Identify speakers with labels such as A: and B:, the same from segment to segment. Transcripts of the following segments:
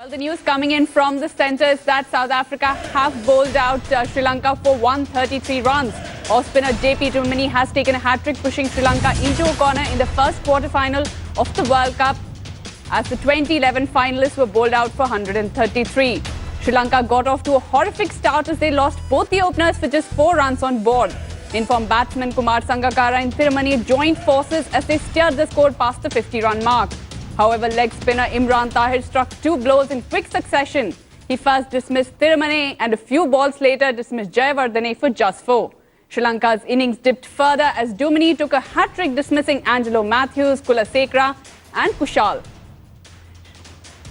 A: Well, the news coming in from the centre is that South Africa have bowled out Sri Lanka for 133 runs. Off-spinner JP Duminy has taken a hat-trick, pushing Sri Lanka into a corner in the first quarter-final of the World Cup as the 2011 finalists were bowled out for 133. Sri Lanka got off to a horrific start as they lost both the openers for just 4 runs on board. Informed batsmen Kumar Sangakkara and Thirumalai joined forces as they steered the score past the 50-run mark. However, leg spinner Imran Tahir struck 2 blows in quick succession. He first dismissed Thirumalai and a few balls later dismissed Jayawardene for just 4. Sri Lanka's innings dipped further as Duminy took a hat-trick dismissing Angelo Matthews, Kulasekara and Kushal.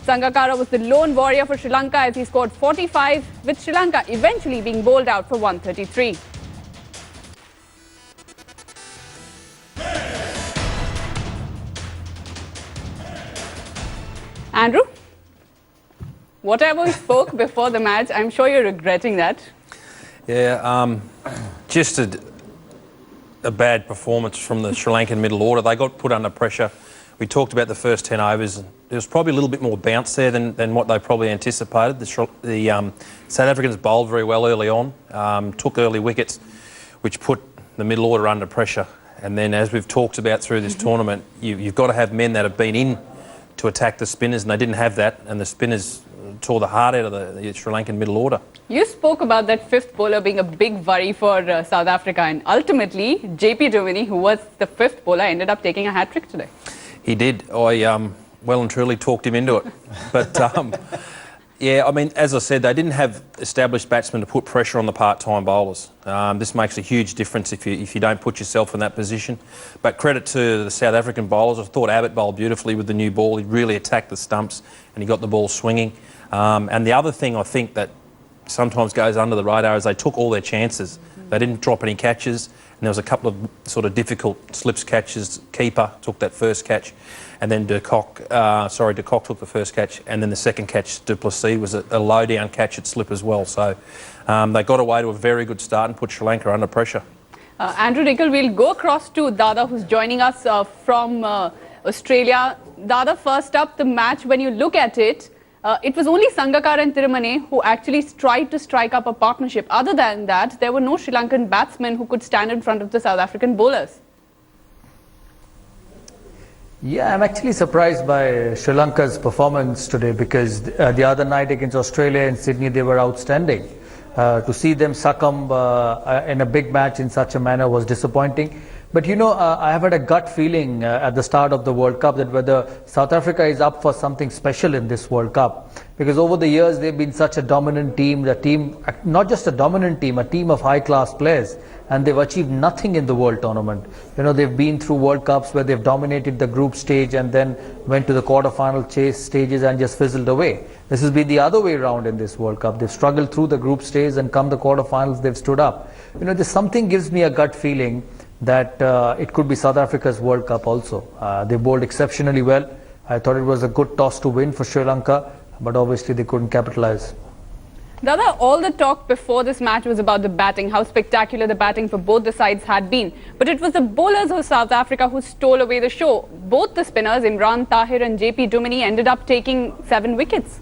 A: Sangakkara was the lone warrior for Sri Lanka as he scored 45, with Sri Lanka eventually being bowled out for 133. Andrew, whatever we spoke before the match, I'm sure you're regretting that.
B: Yeah, just a bad performance from the Sri Lankan middle order. They got put under pressure. We talked about the first 10 overs. There was probably a little bit more bounce there than what they probably anticipated. The South Africans bowled very well early on, took early wickets, which put the middle order under pressure. And then, as we've talked about through this tournament, you've got to have men that have been in to attack the spinners, and they didn't have that, and the spinners tore the heart out of the Sri Lankan middle order. You
A: spoke about that fifth bowler being a big worry for South Africa, and ultimately JP Duminy, who was the fifth bowler, ended up taking a hat-trick today.
B: He did. I well and truly talked him into it. But yeah, I mean, as I said, they didn't have established batsmen to put pressure on the part-time bowlers. This makes a huge difference if you don't put yourself in that position. But credit to the South African bowlers. I thought Abbott bowled beautifully with the new ball. He really attacked the stumps and he got the ball swinging. And the other thing I think that sometimes goes under the radar is they took all their chances. They didn't drop any catches, and there was a couple of sort of difficult slips catches. Keeper took that first catch, and then de Kock took the first catch, and then the second catch, Du Plessis, was a low-down catch at slip as well. So they got away to a very good start and put Sri Lanka under pressure.
A: Andrew Nicol, we'll go across to Dada, who's joining us from Australia. Dada, first up, the match, when you look at it, it was only Sangakkara and Thirumalai who actually tried to strike up a partnership. Other than that, there were no Sri Lankan batsmen who could stand in front of the South African bowlers.
C: Yeah, I'm actually surprised by Sri Lanka's performance today, because the other night against Australia in Sydney, they were outstanding. To see them succumb in a big match in such a manner was disappointing. But you know, I have had a gut feeling at the start of the World Cup that whether South Africa is up for something special in this World Cup. Because over the years, they've been such a dominant team, not just a dominant team, a team of high-class players. And they've achieved nothing in the World Tournament. You know, they've been through World Cups where they've dominated the group stage and then went to the quarter-final stages and just fizzled away. This has been the other way around in this World Cup. They've struggled through the group stage, and come the quarter-finals, they've stood up. You know, there's something gives me a gut feeling that it could be South Africa's World Cup also. They bowled exceptionally well. I thought it was a good toss to win for Sri Lanka, but obviously they couldn't capitalize.
A: Dada, all the talk before this match was about the batting, how spectacular the batting for both the sides had been. But it was the bowlers of South Africa who stole away the show. Both the spinners, Imran Tahir and JP Duminy, ended up taking 7 wickets.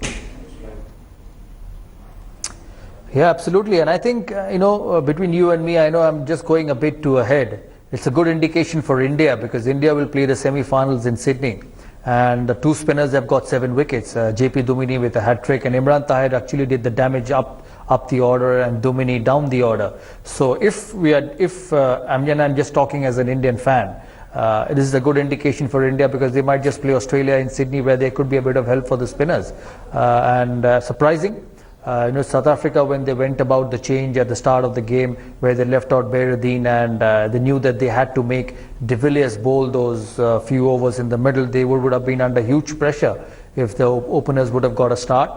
C: Yeah, absolutely. And I think, you know, between you and me, I know I'm just going a bit too ahead. It's a good indication for India, because India will play the semi-finals in Sydney. And the 2 spinners have got 7 wickets. JP Duminy with a hat-trick, and Imran Tahir actually did the damage up the order, and Duminy down the order. So I'm just talking as an Indian fan, this is a good indication for India, because they might just play Australia in Sydney, where there could be a bit of help for the spinners. Surprising. You know, South Africa, when they went about the change at the start of the game, where they left out Bayreddin, and they knew that they had to make de Villiers bowl those few overs in the middle, they would have been under huge pressure if the openers would have got a start.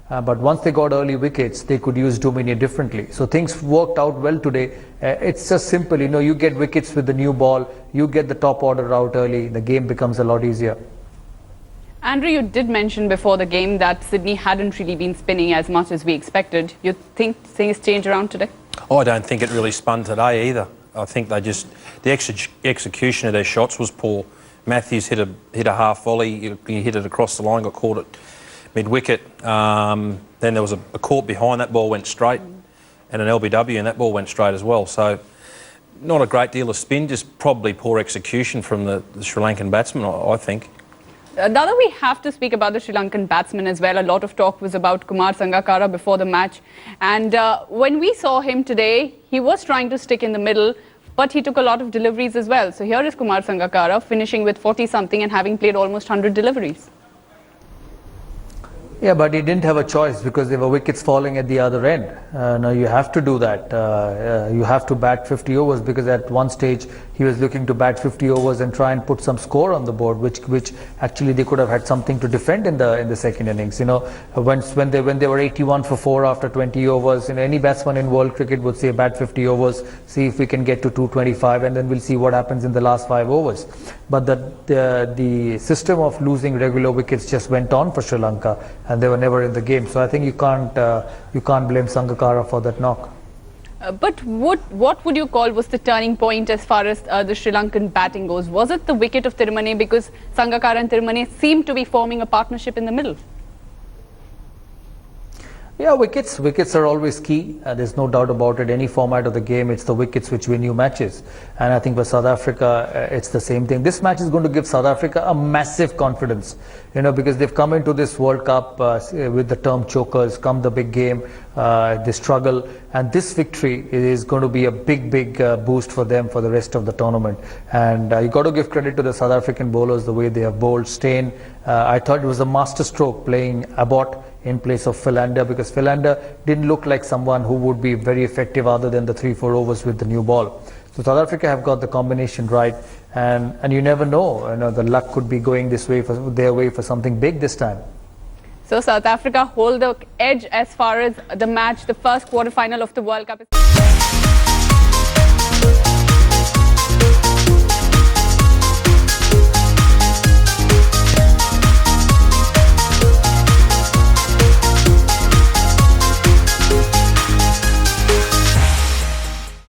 C: But once they got early wickets, they could use Duminy differently. So things worked out well today. It's just simple, you know, you get wickets with the new ball, you get the top order out early, the game becomes a lot easier.
A: Andrew, you did mention before the game that Sydney hadn't really been spinning as much as we expected. You think things changed around today?
B: Oh, I don't think it really spun today either. I think they just, the execution of their shots was poor. Matthews hit a half volley, he hit it across the line, got caught mid-wicket. Then there was a caught behind, that ball went straight, and an LBW, and that ball went straight as well. So not a great deal of spin, just probably poor execution from the Sri Lankan batsman, I think.
A: Nada, we have to speak about the Sri Lankan batsman as well. A lot of talk was about Kumar Sangakkara before the match. And when we saw him today, he was trying to stick in the middle, but he took a lot of deliveries as well. So here is Kumar Sangakkara finishing with 40-something and having played almost 100 deliveries.
C: Yeah, but he didn't have a choice because there were wickets falling at the other end. Now you have to do that. You have to bat 50 overs because at one stage he was looking to bat 50 overs and try and put some score on the board, which actually they could have had something to defend in the second innings. You know, when they were 81 for 4 after 20 overs, you know, any batsman in world cricket would say bat 50 overs, see if we can get to 225, and then we'll see what happens in the last 5 overs. But the system of losing regular wickets just went on for Sri Lanka, and they were never in the game. So I think you can't blame Sangakkara for that knock.
A: But what would you call was the turning point as far as the Sri Lankan batting goes? Was it the wicket of Tirumane, because Sangakkara and Tirumane seemed to be forming a partnership in the middle?
C: Yeah, wickets are always key. There's no doubt about it. Any format of the game, it's the wickets which win you matches. And I think for South Africa, it's the same thing. This match is going to give South Africa a massive confidence, you know, because they've come into this World Cup with the term chokers, come the big game, they struggle. And this victory is going to be a big boost for them for the rest of the tournament. And you got to give credit to the South African bowlers, the way they have bowled. Steyn, I thought it was a masterstroke playing Abbott in place of Philander, because Philander didn't look like someone who would be very effective other than the 3-4 overs with the new ball. So South Africa have got the combination right, and you never know, you know, the luck could be going this way, their way for something big this time.
A: So South Africa hold the edge as far as the match, the first quarter-final of the World Cup is